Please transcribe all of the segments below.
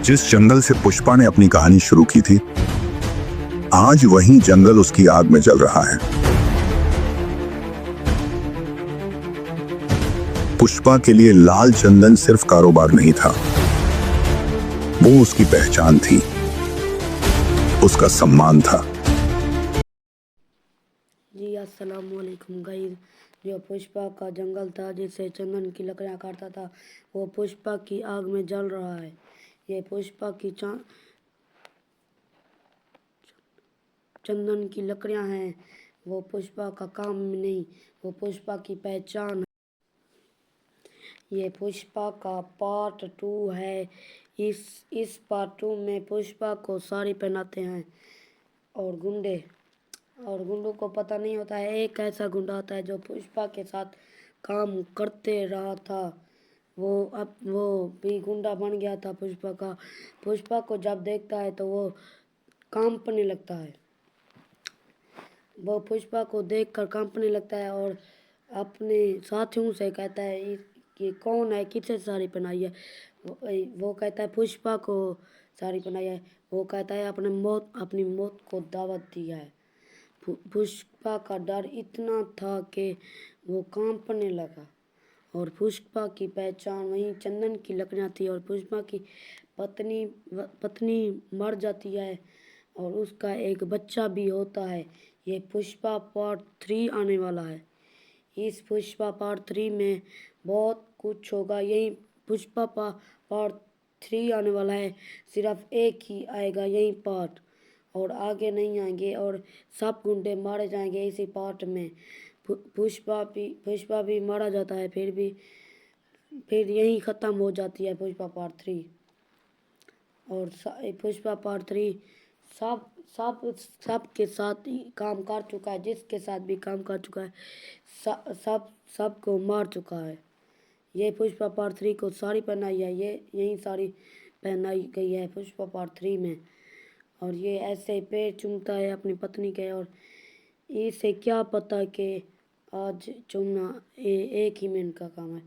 जिस जंगल से पुष्पा ने अपनी कहानी शुरू की थी, आज वही जंगल उसकी आग में जल रहा है। पुष्पा के लिए लाल चंदन सिर्फ कारोबार नहीं था, वो उसकी पहचान थी, उसका सम्मान था। जी अस्सलाम वालेकुम गाइस। जो पुष्पा का जंगल था जिससे चंदन की लकड़ियाँ काटता था, वो पुष्पा की आग में जल रहा है। ये पुष्पा की चंदन की लकड़ियाँ हैं, वो पुष्पा का काम नहीं, वो पुष्पा की पहचान है। ये पुष्पा का पार्ट 2 है। इस पार्ट 2 में पुष्पा को साड़ी पहनाते हैं और गुंडों को पता नहीं होता है। एक ऐसा गुंडा होता है जो पुष्पा के साथ काम करते रहा था, वो भी गुंडा बन गया था पुष्पा को जब देखता है तो वो कांपने लगता है। वो पुष्पा को देखकर कांपने लगता है और अपने साथियों से कहता है कि कौन है, किसे साड़ी पहनाई है। वो कहता है पुष्पा को साड़ी पहनाई है। वो कहता है अपनी मौत को दावत दिया है। पुष्पा का डर इतना था कि वो कांपने लगा। और पुष्पा की पहचान वहीं चंदन की लकड़ियाँ थी। और पुष्पा की पत्नी मर जाती है और उसका एक बच्चा भी होता है। ये पुष्पा पार्ट 3 आने वाला है। इस पुष्पा पार्ट 3 में बहुत कुछ होगा। यही पुष्पा पार्ट 3 आने वाला है, सिर्फ एक ही आएगा यही पार्ट, और आगे नहीं आएंगे। और सब गुंडे मारे जाएंगे इसी पार्ट में। पुष्पा भी मारा जाता है, फिर यही ख़त्म हो जाती है पुष्पा पार्ट 3। और पुष्पा पार्ट 3 सब सब सबके साथ ही काम कर चुका है, जिसके साथ भी काम कर चुका है सबको मार चुका है। ये पुष्पा पार्ट 3 को साड़ी पहनाई है, यही साड़ी पहनाई गई है पुष्पा पार्ट 3 में। और ये ऐसे पैर चूमता है अपनी पत्नी के, और इसे क्या पता कि आज चूमना एक ही मिनट का काम है।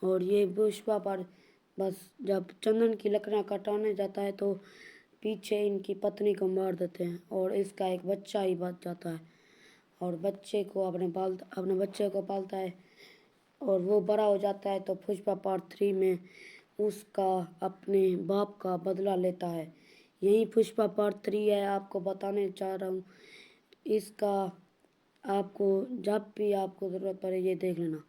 और ये पुष्पा पर बस जब चंदन की लकड़ियाँ कटाने जाता है तो पीछे इनकी पत्नी को मार देते हैं और इसका एक बच्चा ही बच जाता है। और अपने बच्चे को पालता है और वो बड़ा हो जाता है तो पुष्पा पार्ट 3 में उसका अपने बाप का बदला लेता है। यही पुष्पा पार्ट 3 है, आपको बताने चाह रहा हूँ। इसका आपको जब भी आपको ज़रूरत पड़े ये देख लेना।